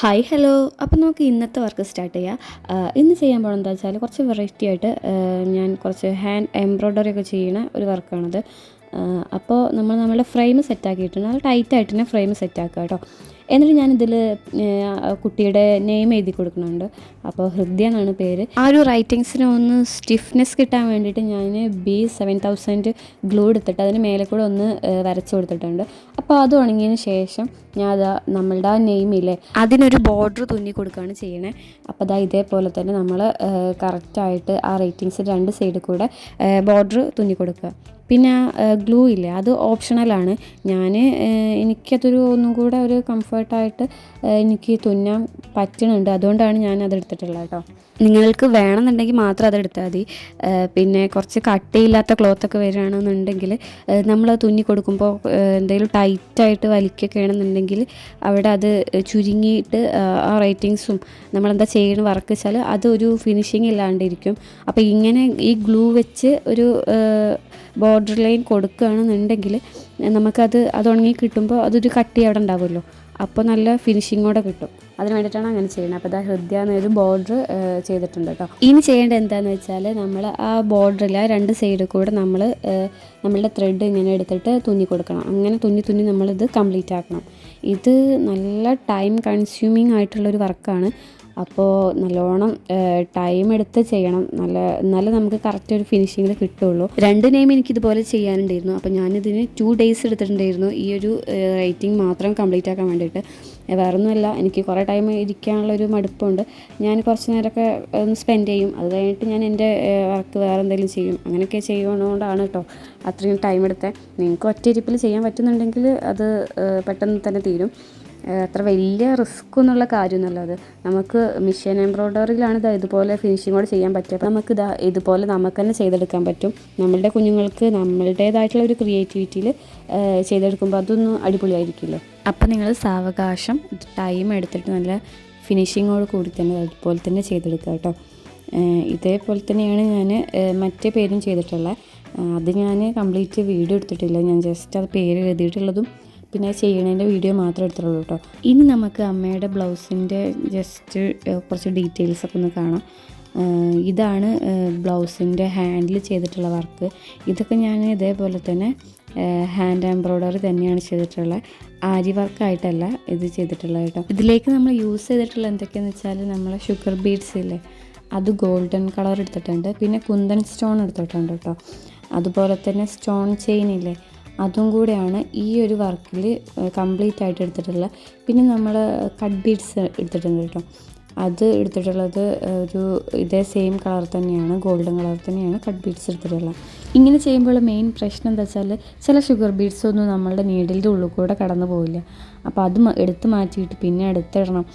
Hi hello. അപ്പോൾ നമുക്ക് ഇന്നത്തെ വർക്ക് സ്റ്റാർട്ട് ചെയ്യാം. ഇന്ന് ചെയ്യാൻ പോകുന്നത് എന്താ വെച്ചാൽ കുറച്ച് വെറൈറ്റി ആയിട്ട് ഞാൻ കുറച്ച് ഹാൻഡ് എംബ്രോയ്ഡറി ഒക്കെ ചെയ്യുന്ന ഒരു വർക്കാണത്. അപ്പോൾ നമ്മളുടെ ഫ്രെയിം സെറ്റാക്കിയിട്ടുണ്ട്. അത് ടൈറ്റായിട്ട് തന്നെ ഫ്രെയിം സെറ്റാക്കുക കേട്ടോ. എന്നിട്ട് ഞാനിതിൽ കുട്ടിയുടെ നെയിം എഴുതി കൊടുക്കുന്നുണ്ട്. അപ്പോൾ ഹൃദയ എന്നാണ് പേര്. ആ ഒരു റൈറ്റിങ്സിന് ഒന്ന് സ്റ്റിഫ്നെസ് കിട്ടാൻ വേണ്ടിയിട്ട് ഞാൻ B7000 ഗ്ലൂ എടുത്തിട്ട് അതിന് മേലെ കൂടെ ഒന്ന് വരച്ച് കൊടുത്തിട്ടുണ്ട്. അപ്പോൾ അത് ഉണങ്ങിയതിന് ശേഷം ഞാൻ നമ്മളുടെ ആ നെയിമില്ലേ അതിനൊരു ബോർഡർ തുന്നി കൊടുക്കുകയാണ് ചെയ്യണേ. അപ്പോൾ ഇതേപോലെ തന്നെ നമ്മൾ കറക്റ്റായിട്ട് ആ റൈറ്റിങ്സ് രണ്ട് സൈഡിൽ കൂടെ ബോർഡർ തുന്നി കൊടുക്കുക. പിന്നെ ഗ്ലൂ ഇല്ലേ അത് ഓപ്ഷണലാണ്. എനിക്കതൊരു ഒന്നും കൂടെ ഒരു കംഫർട്ടായിട്ട് എനിക്ക് തുന്നാൻ പറ്റുന്നുണ്ട്. അതുകൊണ്ടാണ് ഞാൻ അതെടുത്തിട്ടുള്ളത് കേട്ടോ. നിങ്ങൾക്ക് വേണമെന്നുണ്ടെങ്കിൽ മാത്രം അതെടുത്താൽ മതി. പിന്നെ കുറച്ച് കട്ടിയില്ലാത്ത ക്ലോത്തൊക്കെ വരികയാണെന്നുണ്ടെങ്കിൽ നമ്മൾ തുന്നി കൊടുക്കുമ്പോൾ എന്തെങ്കിലും ടൈറ്റായിട്ട് വലിക്കുകയൊക്കെ ആണെന്നുണ്ടെങ്കിൽ അവിടെ അത് ചുരുങ്ങിയിട്ട് ആ റൈറ്റിങ്സും നമ്മളെന്താ ചെയ്യുന്ന വർക്ക് വെച്ചാൽ അതൊരു ഫിനിഷിങ് ഇല്ലാണ്ടിരിക്കും. അപ്പോൾ ഇങ്ങനെ ഈ ഗ്ലൂ വെച്ച് ഒരു ബോർഡർ ലൈൻ കൊടുക്കുകയാണെന്നുണ്ടെങ്കിൽ നമുക്കത് ഉണങ്ങി കിട്ടുമ്പോൾ അതൊരു കട്ടി അവിടെ ഉണ്ടാവുമല്ലോ. അപ്പോൾ നല്ല ഫിനിഷിങ്ങോടെ കിട്ടും. അതിന് വേണ്ടിയിട്ടാണ് അങ്ങനെ ചെയ്യുന്നത്. അപ്പോൾ ഹൃദയ എന്നൊരു ബോർഡർ ചെയ്തിട്ടുണ്ട് കേട്ടോ. ഇനി ചെയ്യേണ്ടത് എന്താണെന്ന് വെച്ചാൽ നമ്മൾ ആ ബോർഡറിൽ രണ്ട് സൈഡിൽ കൂടെ നമ്മളുടെ ത്രെഡ് ഇങ്ങനെ എടുത്തിട്ട് തുന്നി കൊടുക്കണം. അങ്ങനെ തുന്നി നമ്മളിത് കംപ്ലീറ്റ് ആക്കണം. ഇത് നല്ല ടൈം കൺസ്യൂമിങ് ആയിട്ടുള്ളൊരു വർക്കാണ്. അപ്പോൾ നല്ലോണം ടൈം എടുത്ത് ചെയ്യണം. എന്നാലേ നമുക്ക് കറക്റ്റ് ഒരു ഫിനിഷിങ്ങിൽ കിട്ടുള്ളൂ. രണ്ട് നെയിം എനിക്കിതുപോലെ ചെയ്യാനുണ്ടായിരുന്നു. അപ്പോൾ ഞാനിതിന് 2 days എടുത്തിട്ടുണ്ടായിരുന്നു ഈ ഒരു റൈറ്റിംഗ് മാത്രം കംപ്ലീറ്റ് ആക്കാൻ വേണ്ടിയിട്ട്. വേറൊന്നുമല്ല, എനിക്ക് കുറേ ടൈം ഇരിക്കാനുള്ളൊരു മടുപ്പുണ്ട്. ഞാൻ കുറച്ച് നേരമൊക്കെ ഒന്ന് സ്പെൻഡ് ചെയ്യും. അത് കഴിഞ്ഞിട്ട് ഞാൻ എൻ്റെ വർക്ക് വേറെ എന്തെങ്കിലും ചെയ്യും. അങ്ങനെയൊക്കെ ചെയ്യുന്നതുകൊണ്ടാണ് കേട്ടോ അത്രയും ടൈം എടുത്തത്. നിങ്ങൾക്ക് ഒറ്റയിരിപ്പിൽ ചെയ്യാൻ പറ്റുന്നുണ്ടെങ്കിൽ അത് പെട്ടെന്ന് തന്നെ തീരും. അത്ര വലിയ റിസ്ക് എന്നുള്ള കാര്യമൊന്നുമല്ല അത്. നമുക്ക് മിഷൻ എംബ്രോയ്ഡറിയിലാണ് ഇതുപോലെ ഫിനിഷിങ്ങോട് ചെയ്യാൻ പറ്റുക. അപ്പോൾ നമുക്ക് ഇതുപോലെ നമുക്ക് തന്നെ ചെയ്തെടുക്കാൻ പറ്റും. നമ്മളുടെ കുഞ്ഞുങ്ങൾക്ക് നമ്മളുടേതായിട്ടുള്ള ഒരു ക്രിയേറ്റിവിറ്റിയിൽ ചെയ്തെടുക്കുമ്പോൾ അതൊന്നും അടിപൊളിയായിരിക്കില്ലേ. അപ്പോൾ നിങ്ങൾ സാവകാശം ടൈം എടുത്തിട്ട് നല്ല ഫിനിഷിങ്ങോട് കൂടി തന്നെ അതുപോലെ തന്നെ ചെയ്തെടുക്കുക കേട്ടോ. ഇതേപോലെ തന്നെയാണ് ഞാൻ മറ്റേ പേരും ചെയ്തിട്ടുള്ളത്. അത് ഞാൻ കംപ്ലീറ്റ് വീഡിയോ എടുത്തിട്ടില്ല. ഞാൻ ജസ്റ്റ് അത് പേര് എഴുതിയിട്ടുള്ളതും പിന്നെ ചെയ്യണതിൻ്റെ വീഡിയോ മാത്രമേ എടുത്തുള്ളൂ കേട്ടോ. ഇനി നമുക്ക് അമ്മയുടെ ബ്ലൗസിൻ്റെ ജസ്റ്റ് കുറച്ച് ഡീറ്റെയിൽസൊക്കെ ഒന്ന് കാണാം. ഇതാണ് ബ്ലൗസിൻ്റെ ഹാൻഡിൽ ചെയ്തിട്ടുള്ള വർക്ക്. ഇതൊക്കെ ഞാൻ ഇതേപോലെ തന്നെ ഹാൻഡ് എംബ്രോയ്ഡറി തന്നെയാണ് ചെയ്തിട്ടുള്ളത്. ആരി വർക്കായിട്ടല്ല ഇത് ചെയ്തിട്ടുള്ളത് കേട്ടോ. ഇതിലേക്ക് നമ്മൾ യൂസ് ചെയ്തിട്ടുള്ള എന്തൊക്കെയാണെന്ന് വെച്ചാൽ നമ്മളെ ഷുഗർ ബീഡ്സ് ഇല്ലേ അത് ഗോൾഡൻ കളർ എടുത്തിട്ടുണ്ട്. പിന്നെ കുന്തൻ സ്റ്റോൺ എടുത്തിട്ടുണ്ട് കേട്ടോ. അതുപോലെ തന്നെ സ്റ്റോൺ ചെയിൻ ഇല്ലേ അതും കൂടെയാണ് ഈ ഒരു വർക്കിൽ കംപ്ലീറ്റ് ആയിട്ട് എടുത്തിട്ടുള്ളത്. പിന്നെ നമ്മൾ കട്ട് ബീഡ്സ് എടുത്തിട്ടുണ്ട് കേട്ടോ. അത് എടുത്തിട്ടുള്ളത് ഇതേ സെയിം കളർ തന്നെയാണ്, ഗോൾഡൻ കളർ തന്നെയാണ് കട്ട് ബീഡ്സ് എടുത്തിട്ടുള്ളത്. ഇങ്ങനെ ചെയ്യുമ്പോൾ മെയിൻ പ്രശ്നം എന്താ വെച്ചാൽ ചില ഷുഗർ ബീഡ്സ് ഒന്നും നമ്മളുടെ നീഡിലിൻ്റെ ഉള്ളിൽ കൂടെ കടന്നു പോവില്ല. അപ്പോൾ അത് എടുത്ത് മാറ്റിയിട്ട് പിന്നെ എടുത്തിടണം.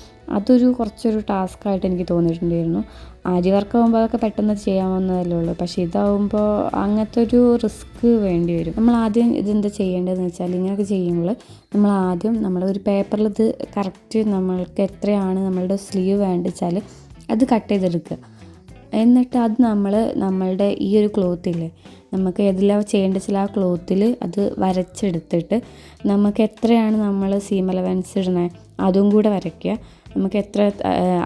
കുറച്ചൊരു ടാസ്ക്കായിട്ട് എനിക്ക് തോന്നിയിട്ടുണ്ടായിരുന്നു. ആരി വർക്ക് ആകുമ്പോൾ അതൊക്കെ പെട്ടെന്ന് ചെയ്യാവുന്നതല്ലേ ഉള്ളൂ. പക്ഷേ ഇതാവുമ്പോൾ അങ്ങനത്തെ ഒരു റിസ്ക് വേണ്ടി വരും. നമ്മൾ ആദ്യം ഇതെന്താ ചെയ്യേണ്ടതെന്ന് വെച്ചാൽ ഇങ്ങനെയൊക്കെ ചെയ്യുമ്പോൾ നമ്മൾ ആദ്യം ഒരു പേപ്പറിൽ ഇത് കറക്റ്റ് നമ്മൾക്ക് എത്രയാണ് നമ്മളുടെ സ്ലീവ് വേണ്ടത് വെച്ചാൽ അത് കട്ട് ചെയ്തെടുക്കുക. എന്നിട്ട് അത് നമ്മളുടെ ഈ ഒരു ക്ലോത്തില്ലേ നമുക്ക് ഏതെല്ലാം ചെയ്യേണ്ടത് വെച്ചാൽ ആ ക്ലോത്തിൽ അത് വരച്ചെടുത്തിട്ട് നമുക്ക് എത്രയാണ് നമ്മൾ സീം അലവൻസ് ഇടണത് അതും കൂടെ വരയ്ക്കുക. നമുക്ക് എത്ര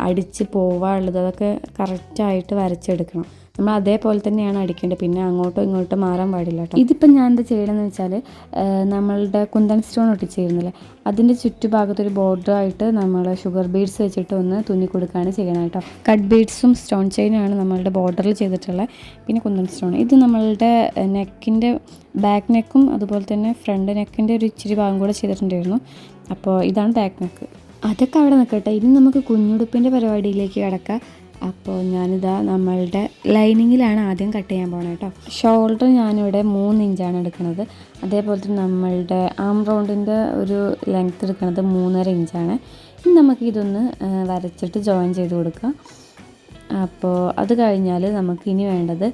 അടിച്ച് പോവാനുള്ളത് അതൊക്കെ കറക്റ്റായിട്ട് വരച്ചെടുക്കണം. നമ്മൾ അതേപോലെ തന്നെയാണ് അടിക്കേണ്ടത്. പിന്നെ അങ്ങോട്ടോ ഇങ്ങോട്ടോ മാറാൻ പാടില്ല കേട്ടോ. ഇതിപ്പം ഞാൻ എന്താ ചെയ്യണമെന്ന് വെച്ചാൽ നമ്മളുടെ കുന്തൻ സ്റ്റോൺ ഒട്ടിച്ചിരുന്നില്ലേ അതിൻ്റെ ചുറ്റുഭാഗത്തൊരു ബോർഡറായിട്ട് നമ്മൾ ഷുഗർ ബീഡ്സ് വെച്ചിട്ട് ഒന്ന് തുന്നി കൊടുക്കുകയാണ് ചെയ്യണം കേട്ടോ. കട്ട് ബീഡ്സും സ്റ്റോൺ ചെയിനാണ് നമ്മളുടെ ബോർഡറിൽ ചെയ്തിട്ടുള്ളത്. പിന്നെ കുന്തൻ സ്റ്റോൺ ഇത് നമ്മളുടെ നെക്കിൻ്റെ ബാക്ക് നെക്കും അതുപോലെ തന്നെ ഫ്രണ്ട് നെക്കിൻ്റെ ഒരു ഇച്ചിരി ഭാഗം കൂടെ ചെയ്തിട്ടുണ്ടായിരുന്നു. അപ്പോൾ ഇതാണ് ബാക്ക് നെക്ക്. അതൊക്കെ അവിടെ നിൽക്കട്ടെ. ഇനി നമുക്ക് കുഞ്ഞുടുപ്പിൻ്റെ പരിപാടിയിലേക്ക് കിടക്കാം. അപ്പോൾ നമ്മളുടെ ലൈനിങ്ങിലാണ് ആദ്യം കട്ട് ചെയ്യാൻ പോകുന്നത് കേട്ടോ. ഷോൾഡർ ഞാനിവിടെ 3 ഇഞ്ചാണ് എടുക്കുന്നത്. അതേപോലെ തന്നെ നമ്മളുടെ ആം റൗണ്ടിൻ്റെ ഒരു ലെങ്ത്ത് എടുക്കുന്നത് 3.5 ഇഞ്ചാണ്. ഇനി നമുക്ക് ഇതൊന്ന് വരച്ചിട്ട് ജോയിൻ ചെയ്ത് കൊടുക്കാം. അപ്പോൾ അത് കഴിഞ്ഞാൽ നമുക്കിനി വേണ്ടത്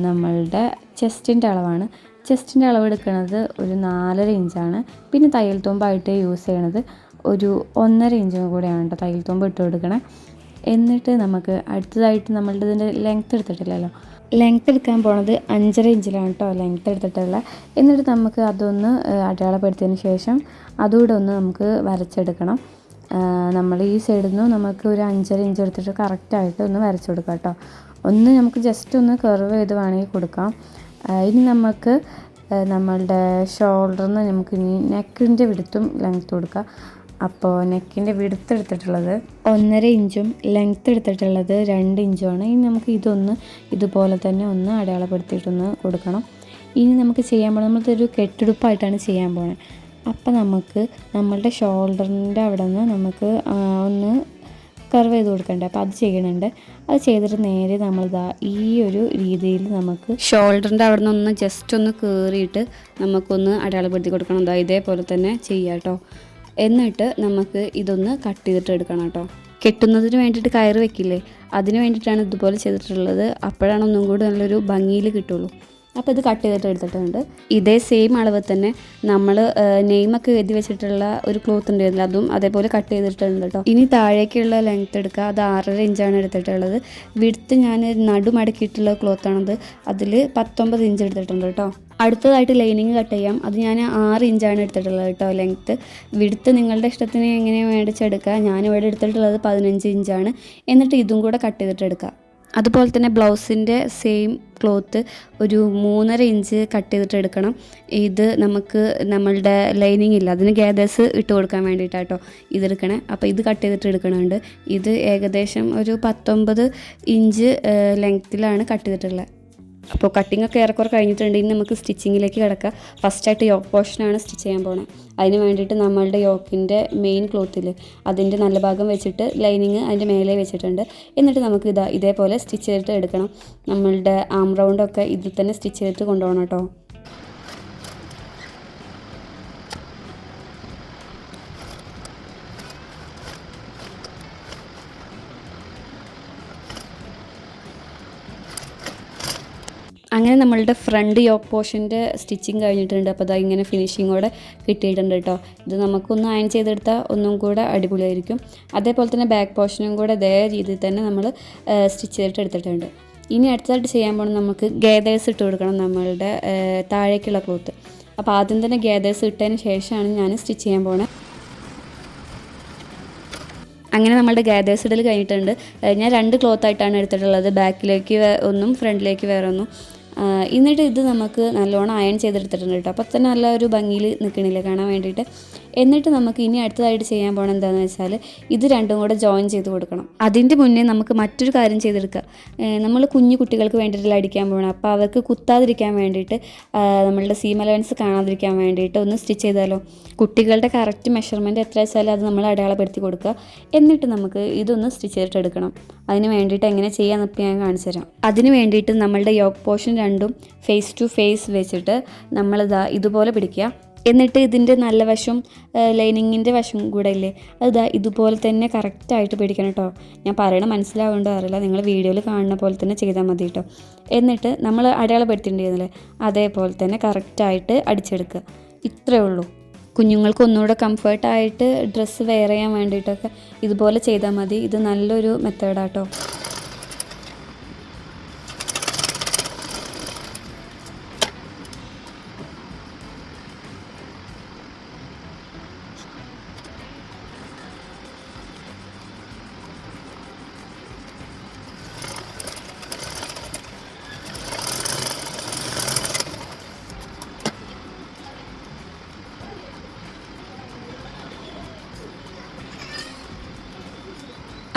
നമ്മളുടെ ചെസ്റ്റിൻ്റെ അളവാണ്. ചെസ്റ്റിൻ്റെ അളവ് എടുക്കുന്നത് ഒരു 4.5 ഇഞ്ചാണ്. പിന്നെ തയ്യൽ തുമ്പായിട്ട് യൂസ് ചെയ്യണത് ഒരു 1.5 ഇഞ്ചും കൂടെയാണ് കേട്ടോ തയ്യൽ തുമ്പ് ഇട്ട് കൊടുക്കണേ. എന്നിട്ട് നമുക്ക് അടുത്തതായിട്ട് നമ്മളുടെ ഇതിൻ്റെ ലെങ്ത്ത് എടുത്തിട്ടില്ലല്ലോ, ലെങ്ത്ത് എടുക്കാൻ പോണത് 5.5 ഇഞ്ചിലാണ് കേട്ടോ ലെങ്ത്ത് എടുത്തിട്ടുള്ളത്. എന്നിട്ട് നമുക്ക് അതൊന്ന് അടയാളപ്പെടുത്തിയതിന് ശേഷം അതുകൂടെ ഒന്ന് നമുക്ക് വരച്ചെടുക്കണം. നമ്മൾ ഈ സൈഡിൽ നിന്ന് നമുക്ക് ഒരു 5.5 ഇഞ്ച് എടുത്തിട്ട് കറക്റ്റായിട്ട് ഒന്ന് വരച്ച് കൊടുക്കാം കേട്ടോ. ഒന്ന് നമുക്ക് ജസ്റ്റ് ഒന്ന് കർവ് ചെയ്ത് വേണമെങ്കിൽ കൊടുക്കാം. ഇനി നമുക്ക് നമ്മളുടെ ഷോൾഡറിന് നമുക്ക് ഇനി നെക്കിൻ്റെ വിടുത്തും ലെങ്ത്ത് കൊടുക്കാം. അപ്പോൾ നെക്കിൻ്റെ വിടുത്ത് എടുത്തിട്ടുള്ളത് 1.5 ഇഞ്ചും ലെങ്ത്ത് എടുത്തിട്ടുള്ളത് 2 ഇഞ്ചുമാണ്. ഇനി നമുക്ക് ഇതൊന്ന് ഇതുപോലെ തന്നെ ഒന്ന് അടയാളപ്പെടുത്തിയിട്ടൊന്ന് കൊടുക്കണം. ഇനി നമുക്ക് ചെയ്യാൻ പോകുന്നത് നമ്മളിതൊരു കെട്ടുടുപ്പായിട്ടാണ് ചെയ്യാൻ പോകുന്നത്. അപ്പം നമുക്ക് നമ്മളുടെ ഷോൾഡറിൻ്റെ അവിടെ നിന്ന് നമുക്ക് ഒന്ന് കർവ് ചെയ്ത് കൊടുക്കണ്ടേ. അപ്പോൾ അത് ചെയ്യണുണ്ട്. അത് ചെയ്തിട്ട് നേരെ നമ്മളിതാ ഈ ഒരു രീതിയിൽ നമുക്ക് ഷോൾഡറിൻ്റെ അവിടെ നിന്ന് ജസ്റ്റ് ഒന്ന് കയറിയിട്ട് നമുക്കൊന്ന് അടയാളപ്പെടുത്തി കൊടുക്കണം. എന്താ ഇതേപോലെ തന്നെ ചെയ്യാം കേട്ടോ. എന്നിട്ട് നമുക്ക് ഇതൊന്ന് കട്ട് ചെയ്തിട്ട് എടുക്കണം കേട്ടോ. കെട്ടുന്നതിന് വേണ്ടിയിട്ട് കയറ് വെക്കില്ലേ, അതിന് വേണ്ടിയിട്ടാണ് ഇതുപോലെ ചെയ്തിട്ടുള്ളത്. അപ്പോഴാണ് ഒന്നും കൂടി നല്ലൊരു ഭംഗിയിൽ കിട്ടുള്ളൂ. അപ്പോൾ ഇത് കട്ട് ചെയ്തിട്ട് എടുത്തിട്ടുണ്ട്. ഇതേ സെയിം അളവ് തന്നെ നമ്മൾ നെയിമൊക്കെ എഴുതി വെച്ചിട്ടുള്ള ഒരു ക്ലോത്ത് ഉണ്ടായിരുന്നില്ല, അതും അതേപോലെ കട്ട് ചെയ്തിട്ടുണ്ട് കേട്ടോ. ഇനി താഴേക്കുള്ള ലെങ്ത്ത് എടുക്കുക. അത് 6.5 ഇഞ്ചാണ് എടുത്തിട്ടുള്ളത്. വിഡ്ത്ത് ഞാൻ നടുമടക്കിയിട്ടുള്ള ക്ലോത്താണത്. അതിൽ 19 ഇഞ്ച് എടുത്തിട്ടുണ്ട് കേട്ടോ. അടുത്തതായിട്ട് ലൈനിങ് കട്ട് ചെയ്യാം. അത് ഞാൻ 6 ഇഞ്ചാണ് എടുത്തിട്ടുള്ളത് കേട്ടോ ലെങ്ത്ത്. വിഡ്ത്ത് നിങ്ങളുടെ ഇഷ്ടത്തിന് എങ്ങനെ മേടിച്ചെടുക്കുക. ഞാനിവിടെ എടുത്തിട്ടുള്ളത് 15 ഇഞ്ചാണ്. എന്നിട്ട് ഇതും കൂടെ കട്ട് ചെയ്തിട്ട് എടുക്കുക. അതുപോലെ തന്നെ ബ്ലൗസിൻ്റെ സെയിം ക്ലോത്ത് ഒരു 3.5 ഇഞ്ച് കട്ട് ചെയ്തിട്ട് എടുക്കണം. ഇത് നമുക്ക് നമ്മളുടെ ലൈനിങ് ഇല്ല, അതിന് ഗാദേഴ്സ് ഇട്ട് കൊടുക്കാൻ വേണ്ടിയിട്ടാട്ടോ ഇതെടുക്കണേ. അപ്പോൾ ഇത് കട്ട് ചെയ്തിട്ട് എടുക്കണുണ്ട്. ഇത് ഏകദേശം ഒരു 19 ഇഞ്ച് ലെങ്ത്തിലാണ് കട്ട് ചെയ്തിട്ടുള്ളത്. അപ്പോൾ കട്ടിംഗ് ഒക്കെ ഏറെക്കുറെ കഴിഞ്ഞിട്ടുണ്ട്. ഇനി നമുക്ക് സ്റ്റിച്ചിങ്ങിലേക്ക് കിടക്കാം. ഫസ്റ്റായിട്ട് യോക്ക് പോർഷനാണ് സ്റ്റിച്ച് ചെയ്യാൻ പോകുന്നത്. അതിന് വേണ്ടിയിട്ട് നമ്മളുടെ യോക്കിൻ്റെ മെയിൻ ക്ലോത്തിൽ അതിൻ്റെ നല്ല ഭാഗം വെച്ചിട്ട് ലൈനിങ് അതിൻ്റെ മേലെ വെച്ചിട്ടുണ്ട്. എന്നിട്ട് നമുക്ക് ഇതേപോലെ സ്റ്റിച്ച് ചെയ്തിട്ട് എടുക്കണം. നമ്മളുടെ ആം റൗണ്ടൊക്കെ ഇതിൽ തന്നെ സ്റ്റിച്ച് ചെയ്തിട്ട് കൊണ്ടുപോകണം കേട്ടോ. അങ്ങനെ നമ്മളുടെ ഫ്രണ്ട് യോക്ക് പോർഷൻ്റെ സ്റ്റിച്ചിങ് കഴിഞ്ഞിട്ടുണ്ട്. അപ്പോൾ ഇങ്ങനെ ഫിനിഷിങ്ങോടെ കിട്ടിയിട്ടുണ്ട് കേട്ടോ. ഇത് നമുക്കൊന്ന് അയൺ ചെയ്തെടുത്താൽ ഒന്നും കൂടെ അടിപൊളിയായിരിക്കും. അതേപോലെ തന്നെ ബാക്ക് പോർഷനും കൂടെ അതേ രീതിയിൽ തന്നെ നമ്മൾ സ്റ്റിച്ച് ചെയ്തിട്ട് എടുത്തിട്ടുണ്ട്. ഇനി അടുത്തതായിട്ട് ചെയ്യാൻ പോകുന്നത് നമുക്ക് ഗാദേഴ്സ് ഇട്ട് കൊടുക്കണം നമ്മളുടെ താഴേക്കുള്ള ക്ലോത്ത്. അപ്പോൾ ആദ്യം തന്നെ ഗാദേഴ്സ് ഇട്ടതിന് ശേഷമാണ് ഞാൻ സ്റ്റിച്ച് ചെയ്യാൻ പോകുന്നത്. അങ്ങനെ നമ്മളുടെ ഗാദേഴ്സ് ഇടൽ കഴിഞ്ഞിട്ടുണ്ട്. ഞാൻ 2 ക്ലോത്തായിട്ടാണ് എടുത്തിട്ടുള്ളത്. ബാക്കിലേക്ക് ഒന്നും ഫ്രണ്ടിലേക്ക് വേറെ ഒന്നും. എന്നിട്ട് ഇത് നമുക്ക് നല്ലോണം അയൺ ചെയ്തെടുത്തിട്ടുണ്ട് കേട്ടോ. അപ്പോൾ തന്നെ നല്ല ഒരു ഭംഗിയിൽ നിൽക്കണില്ല കാണാൻ വേണ്ടിയിട്ട്. എന്നിട്ട് നമുക്ക് ഇനി അടുത്തതായിട്ട് ചെയ്യാൻ പോകണം എന്താണെന്ന് വെച്ചാൽ ഇത് രണ്ടും കൂടെ ജോയിൻ ചെയ്ത് കൊടുക്കണം. അതിൻ്റെ മുന്നേ നമുക്ക് മറ്റൊരു കാര്യം ചെയ്തെടുക്കുക. നമ്മൾ കുഞ്ഞു കുട്ടികൾക്ക് വേണ്ടിയിട്ടല്ല അടിക്കാൻ പോകണം. അപ്പോൾ അവർക്ക് കുത്താതിരിക്കാൻ വേണ്ടിയിട്ട് നമ്മളുടെ സീം അലവൻസ് കാണാതിരിക്കാൻ വേണ്ടിയിട്ട് ഒന്ന് സ്റ്റിച്ച് ചെയ്താലോ. കുട്ടികളുടെ കറക്റ്റ് മെഷർമെൻറ്റ് എത്ര വെച്ചാലും അത് നമ്മൾ അടയാളപ്പെടുത്തി കൊടുക്കുക. എന്നിട്ട് നമുക്ക് ഇതൊന്ന് സ്റ്റിച്ച് ചെയ്തിട്ട് എടുക്കണം. അതിന് വേണ്ടിയിട്ട് എങ്ങനെ ചെയ്യാമെന്ന് ഞാൻ കാണിച്ചു തരാം. അതിന് വേണ്ടിയിട്ട് നമ്മളുടെ യോക്ക് പോർഷൻ രണ്ടും ഫേസ് ടു ഫേസ് വെച്ചിട്ട് ഇതുപോലെ പിടിക്കുക. എന്നിട്ട് ഇതിൻ്റെ നല്ല വശം ലൈനിങ്ങിൻ്റെ വശം കൂടെ ഇല്ലേ, അത് ഇതുപോലെ തന്നെ കറക്റ്റായിട്ട് പിടിക്കണം കേട്ടോ. ഞാൻ പറയണ മനസ്സിലാവേണ്ടോ അറിയില്ല, നിങ്ങൾ വീഡിയോയിൽ കാണുന്ന പോലെ തന്നെ ചെയ്താൽ മതി കേട്ടോ. എന്നിട്ട് നമ്മൾ അടയാളപ്പെടുത്തിയിട്ടുണ്ടായിരുന്നില്ലേ, അതേപോലെ തന്നെ കറക്റ്റായിട്ട് അടിച്ചെടുക്കുക. ഇത്രയേ ഉള്ളൂ. കുഞ്ഞുങ്ങൾക്ക് ഒന്നുകൂടെ കംഫർട്ടായിട്ട് ഡ്രസ്സ് വെയർ ചെയ്യാൻ വേണ്ടിയിട്ടൊക്കെ ഇതുപോലെ ചെയ്താൽ മതി. ഇത് നല്ലൊരു മെത്തേഡാട്ടോ.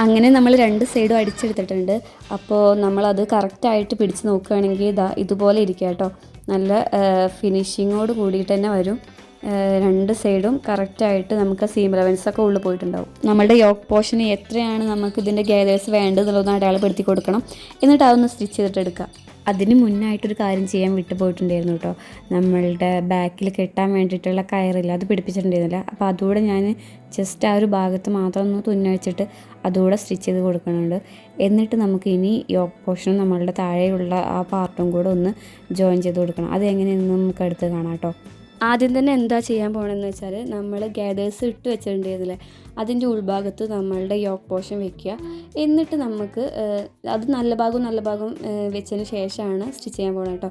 അങ്ങനെ നമ്മൾ 2 സൈഡും അടിച്ചെടുത്തിട്ടുണ്ട്. അപ്പോൾ നമ്മളത് കറക്റ്റായിട്ട് പിടിച്ച് നോക്കുകയാണെങ്കിൽ ഇതുപോലെ ഇരിക്കുക കേട്ടോ. നല്ല ഫിനിഷിങ്ങോട് കൂടിയിട്ട് തന്നെ വരും. 2 സൈഡും കറക്റ്റായിട്ട് നമുക്ക് സീം അലവൻസൊക്കെ ഉള്ളിൽ പോയിട്ടുണ്ടാവും. നമ്മളുടെ യോക്ക് പോർഷന് എത്രയാണ് നമുക്ക് ഇതിൻ്റെ ഗാദേഴ്സ് വേണ്ടതെന്നുള്ളതൊന്ന് അടയാളപ്പെടുത്തി കൊടുക്കണം. എന്നിട്ട് അതൊന്ന് സ്റ്റിച്ച് ചെയ്തിട്ട് എടുക്കുക. അതിന് മുന്നായിട്ടൊരു കാര്യം ചെയ്യാൻ വിട്ടുപോയിട്ടുണ്ടായിരുന്നു കേട്ടോ. നമ്മളുടെ ബാക്കിൽ കെട്ടാൻ വേണ്ടിയിട്ടുള്ള കയറില്ല, അത് പിടിപ്പിച്ചിട്ടുണ്ടായിരുന്നില്ല. അപ്പോൾ അതുകൂടെ ഞാൻ ജസ്റ്റ് ആ ഒരു ഭാഗത്ത് മാത്രം ഒന്ന് തുന്നി വെച്ചിട്ട് അതുകൂടെ സ്റ്റിച്ച് ചെയ്ത് കൊടുക്കുന്നുണ്ട്. എന്നിട്ട് നമുക്ക് ഇനി യോക്ക് പോർഷനും നമ്മളുടെ താഴെയുള്ള ആ പാർട്ടും കൂടെ ഒന്ന് ജോയിൻ ചെയ്ത് കൊടുക്കണം. അത് എങ്ങനെയെന്ന് നമുക്ക് അടുത്ത് കാണാം കേട്ടോ. ആദ്യം തന്നെ എന്താ ചെയ്യാൻ പോകണമെന്ന് വെച്ചാൽ നമ്മൾ ഗാദേഴ്സ് ഇട്ട് വെച്ചിട്ടുണ്ടായിരുന്നില്ലേ, അതിൻ്റെ ഉൾഭാഗത്ത് നമ്മളുടെ യോക്ക് പോർഷൻ വെക്കുക. എന്നിട്ട് നമുക്ക് അത് നല്ല ഭാഗം വെച്ചതിന് ശേഷമാണ് സ്റ്റിച്ച് ചെയ്യാൻ പോകണം കേട്ടോ.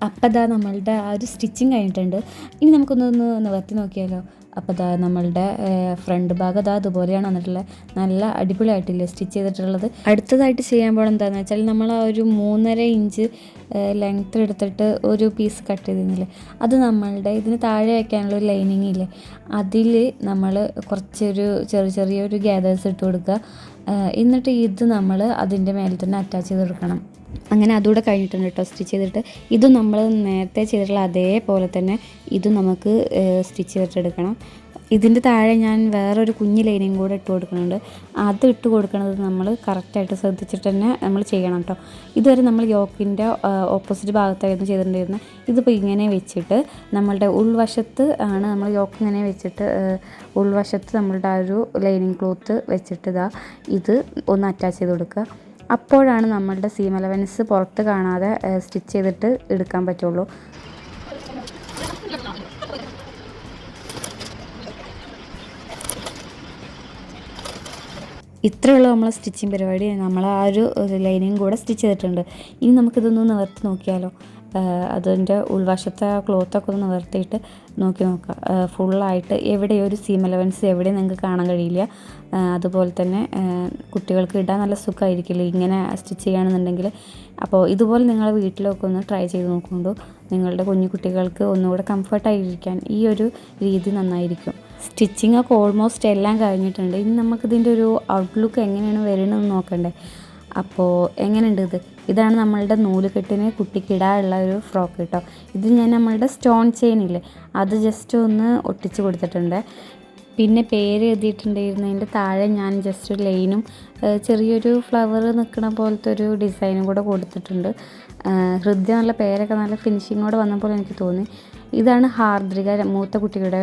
അപ്പം ഇതാ നമ്മളുടെ ആ ഒരു സ്റ്റിച്ചിങ് കഴിഞ്ഞിട്ടുണ്ട്. ഇനി നമുക്കൊന്ന് നിവർത്തി നോക്കിയാലോ. അപ്പോൾ ഇതാ നമ്മളുടെ ഫ്രണ്ട് ഭാഗം ഇതാ അതുപോലെയാണ് വന്നിട്ടുള്ളത്. നല്ല അടിപൊളിയായിട്ടില്ലേ സ്റ്റിച്ച് ചെയ്തിട്ടുള്ളത്. അടുത്തതായിട്ട് ചെയ്യാൻ പോകണം എന്താണെന്ന് വെച്ചാൽ നമ്മൾ ആ ഒരു 3.5 ഇഞ്ച് ലെങ്ത്ത് എടുത്തിട്ട് ഒരു പീസ് കട്ട് ചെയ്തിരുന്നില്ലേ, അത് നമ്മളുടെ ഇതിന് താഴെ വയ്ക്കാനുള്ള ഒരു ലൈനിങ് ഇല്ലേ, അതിൽ നമ്മൾ കുറച്ചൊരു ചെറിയൊരു ഗ്യാദേഴ്സ് ഇട്ട് കൊടുക്കുക. എന്നിട്ട് ഇത് നമ്മൾ അതിൻ്റെ മേലെ തന്നെ അറ്റാച്ച് ചെയ്ത് കൊടുക്കണം. അങ്ങനെ അതുകൂടെ കഴിഞ്ഞിട്ടുണ്ട് കേട്ടോ സ്റ്റിച്ച് ചെയ്തിട്ട്. ഇതും നമ്മൾ നേരത്തെ ചെയ്തിട്ടുള്ള അതേപോലെ തന്നെ ഇതും നമുക്ക് സ്റ്റിച്ച് ചെയ്തിട്ടെടുക്കണം. ഇതിൻ്റെ താഴെ ഞാൻ വേറൊരു കുഞ്ഞ് ലൈനിങ് കൂടെ ഇട്ട് കൊടുക്കുന്നുണ്ട്. അത് ഇട്ട് കൊടുക്കുന്നത് നമ്മൾ കറക്റ്റായിട്ട് ശ്രദ്ധിച്ചിട്ട് തന്നെ നമ്മൾ ചെയ്യണം കേട്ടോ. ഇതുവരെ നമ്മൾ യോക്കിൻ്റെ ഓപ്പോസിറ്റ് ഭാഗത്തായിരുന്നു ചെയ്തിട്ടുണ്ടായിരുന്നത്. ഇതിപ്പോൾ ഇങ്ങനെ വെച്ചിട്ട് നമ്മളുടെ ഉൾവശത്ത് ആണ് നമ്മൾ യോക്ക് ഇങ്ങനെ വെച്ചിട്ട് ഉൾവശത്ത് നമ്മളുടെ ആ ഒരു ലൈനിങ് ക്ലോത്ത് വെച്ചിട്ട് ഇത് ഒന്ന് അറ്റാച്ച് ചെയ്ത് കൊടുക്കുക. അപ്പോഴാണ് നമ്മളുടെ സീം അലവൻസ് പുറത്ത് കാണാതെ സ്റ്റിച്ച് ചെയ്തിട്ട് എടുക്കാൻ പറ്റുള്ളൂ. ഇത്രയുള്ള നമ്മളെ സ്റ്റിച്ചിങ് പരിപാടി. നമ്മൾ ആ ഒരു ലൈനിങ് കൂടെ സ്റ്റിച്ച് ചെയ്തിട്ടുണ്ട്. ഇനി നമുക്കിതൊന്ന് നിവർത്തി നോക്കിയാലോ. അതിൻ്റെ ഉൾവശത്തെ ആ ക്ലോത്തൊക്കെ ഒന്ന് നിവർത്തിയിട്ട് നോക്കാം. ഫുള്ളായിട്ട് എവിടെ ഒരു സീം അലവൻസ് എവിടെ നിങ്ങൾക്ക് കാണാൻ കഴിയില്ല. അതുപോലെ തന്നെ കുട്ടികൾക്ക് ഇടാൻ നല്ല സുഖമായിരിക്കില്ല ഇങ്ങനെ സ്റ്റിച്ച് ചെയ്യുകയാണെന്നുണ്ടെങ്കിൽ. അപ്പോൾ ഇതുപോലെ നിങ്ങൾ വീട്ടിലൊക്കെ ഒന്ന് ട്രൈ ചെയ്ത് നോക്കുന്നുണ്ടോ. നിങ്ങളുടെ കുഞ്ഞു കുട്ടികൾക്ക് ഒന്നുകൂടെ കംഫർട്ടായിരിക്കാൻ ഈ ഒരു രീതി നന്നായിരിക്കും. സ്റ്റിച്ചിങ് ഒക്കെ ഓൾമോസ്റ്റ് എല്ലാം കഴിഞ്ഞിട്ടുണ്ട്. ഇനി നമുക്കിതിൻ്റെ ഒരു ഔട്ട്ലുക്ക് എങ്ങനെയാണ് വരുന്നതെന്ന് നോക്കണ്ടേ. അപ്പോൾ എങ്ങനെയുണ്ട് ഇതാണ് നമ്മളുടെ നൂലുകെട്ടിന് കുട്ടിക്കിടാനുള്ള ഒരു ഫ്രോക്ക് കേട്ടോ. ഇത് ഞാൻ നമ്മളുടെ സ്റ്റോൺ ചെയിനില്ലേ അത് ജസ്റ്റ് ഒന്ന് ഒട്ടിച്ച് കൊടുത്തിട്ടുണ്ട്. പിന്നെ പേര് എഴുതിയിട്ടുണ്ടായിരുന്നതിൻ്റെ താഴെ ഞാൻ ജസ്റ്റ് ഒരു ലൈനും ചെറിയൊരു ഫ്ലവർ നിൽക്കുന്ന പോലത്തെ ഒരു ഡിസൈനും കൂടെ കൊടുത്തിട്ടുണ്ട്. ഹൃദയ നല്ല പേരൊക്കെ നല്ല ഫിനിഷിങ്ങോടെ വന്നപ്പോൾ എനിക്ക് തോന്നി. ഇതാണ് ഹാർദ്രിക മൂത്ത കുട്ടിയുടെ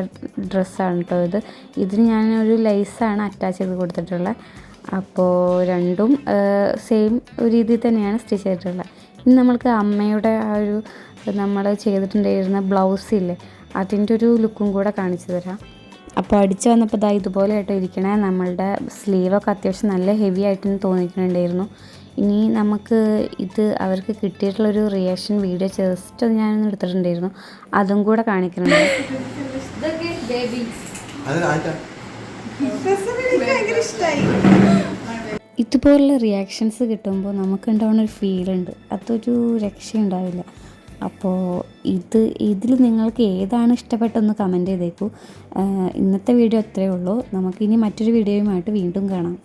ഡ്രസ്സാണ് കേട്ടോ ഇതിന് ഞാനൊരു ലേസാണ് അറ്റാച്ച് ചെയ്ത് കൊടുത്തിട്ടുള്ളത്. അപ്പോൾ രണ്ടും സെയിം രീതിയിൽ തന്നെയാണ് സ്റ്റിച്ച് ചെയ്തിട്ടുള്ളത്. ഇനി നമ്മൾക്ക് അമ്മയുടെ ആ ഒരു നമ്മൾ ചെയ്തിട്ടുണ്ടായിരുന്ന ബ്ലൗസില്ലേ അതിൻ്റെ ഒരു ലുക്കും കൂടെ കാണിച്ചു തരാം. അപ്പോൾ അടിച്ച് വന്നപ്പോൾ ഇതുപോലെ ആയിട്ട് ഇരിക്കണേ. നമ്മളുടെ സ്ലീവൊക്കെ അത്യാവശ്യം നല്ല ഹെവി ആയിട്ട് തോന്നിയിട്ടുണ്ടായിരുന്നു. ഇനി നമുക്ക് അവർക്ക് കിട്ടിയിട്ടുള്ളൊരു റിയാക്ഷൻ വീഡിയോ ജസ്റ്റ് ഞാനൊന്ന് എടുത്തിട്ടുണ്ടായിരുന്നു, അതും കൂടെ കാണിക്കുന്നുണ്ട്. ഇതുപോലുള്ള റിയാക്ഷൻസ് കിട്ടുമ്പോൾ നമുക്കുണ്ടാവുന്ന ഒരു ഫീലുണ്ട്, അതൊരു രക്ഷയുണ്ടാവില്ല. അപ്പോൾ ഇതിൽ നിങ്ങൾക്ക് ഏതാണ് ഇഷ്ടപ്പെട്ടതെന്ന് കമൻറ്റ് ചെയ്തേക്കൂ. ഇന്നത്തെ വീഡിയോ അത്രയേ ഉള്ളൂ. നമുക്കിനി മറ്റൊരു വീഡിയോയുമായിട്ട് വീണ്ടും കാണാം.